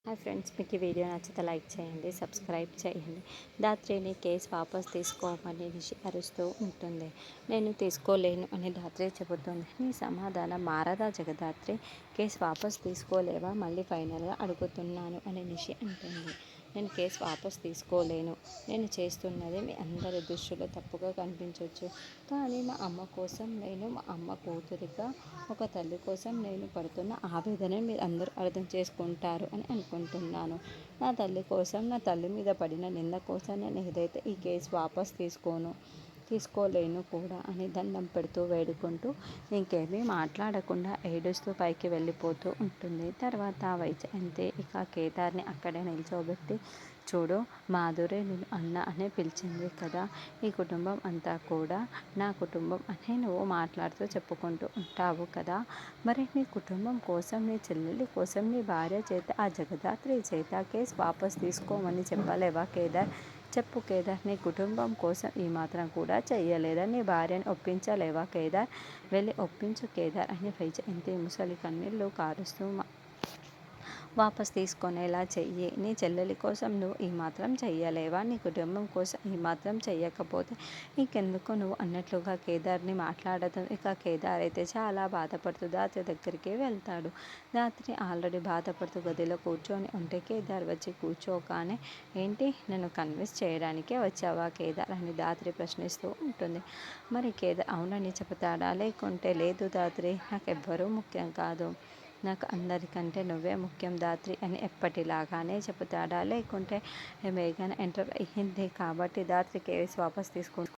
Hi friends, మీకు ఈ video నచ్చితే లైక్ చేయండి, సబ్స్క్రైబ్ చేయండి. ధాత్రిని కేసు వాపస్ తీసుకోమని రిషి అరుస్తూ ఉంటుంది. నేను తీసుకోలేను అని ధాత్రి చెబుతుంది. నీ సమాధానం మారదా జగదాత్రి? కేసు వాపస్ తీసుకోలేవా? మళ్ళీ ఫైనల్గా అడుగుతున్నాను అని నిషి అంటుంది. నేను కేసు వాపస్ తీసుకోలేను. నేను చేస్తున్నది మీ అందరి దృష్టిలో తప్పుగా కనిపించవచ్చు, కానీ మా అమ్మ కోసం నేను, మా అమ్మ కూతురిగా ఒక తల్లి కోసం నేను పడుతున్న ఆవేదన మీరు అందరూ అర్థం చేసుకుంటారు అని అనుకుంటున్నాను. నా తల్లి కోసం, నా తల్లి మీద పడిన నింద కోసం నేను ఏదైతే ఈ కేసు వాపస్ తీసుకోలేను కూడా అని దండం పెడుతూ వేడుకుంటూ ఇంకేమీ మాట్లాడకుండా ఏడుస్తూ పైకి వెళ్ళిపోతూ ఉంటుంది. తర్వాత వైజయంతి ఇక కేదార్ని అక్కడే నిల్చోబెట్టి, చూడు మాధురి నేను అన్న అనే పిలిచింది కదా, ఈ కుటుంబం అంతా కూడా నా కుటుంబం అని నువ్వు మాట్లాడుతూ చెప్పుకుంటూ ఉంటావు కదా, మరి నీ కుటుంబం కోసం, నీ చెల్లెలి కోసం, నీ భార్య చేత, ఆ జగదాత్రి చేత కేసు వాపస్ తీసుకోమని చెప్పలేవా కేదార్? చెప్పు కేదార్, నీ కుటుంబం కోసం ఈ మాత్రం కూడా చెయ్యలేదా? నీ భార్యని ఒప్పించలేవా కేదార్? వెళ్ళి ఒప్పించు కేదార్ అని వైజయంతి ముసలి కన్నీళ్ళు కారుస్తూ వాపస్ తీసుకునేలా చెయ్యి. నీ చెల్లెలి కోసం నువ్వు ఈ మాత్రం చెయ్యలేవా? నీ కుటుంబం కోసం ఈ మాత్రం చెయ్యకపోతే ఇంకెందుకు నువ్వు అన్నట్లుగా కేదార్ని మాట్లాడదు. ఇక కేదార్ అయితే చాలా బాధపడుతూ ధాత్రి దగ్గరికి వెళ్తాడు. ధాత్రి ఆల్రెడీ బాధపడుతూ గదిలో కూర్చొని ఉంటే కేదార్ వచ్చి కూర్చోగానే, ఏంటి నన్ను కన్విన్స్ చేయడానికే వచ్చావా కేదార్ అని ధాత్రి ప్రశ్నిస్తూ ఉంటుంది. మరి కేదార్ అవునని చెబుతాడా, లేకుంటే లేదు ధాత్రి నాకు ఎవ్వరూ ముఖ్యం కాదు, నాకు అందరికంటే నువ్వే ముఖ్యం ధాత్రి అని ఎప్పటిలాగానే చెబుతాడా, లేకుంటే మేఘన ఎంటర్ అయ్యింది కాబట్టి ధాత్రి కేసు వాపస్ తీసుకుంటా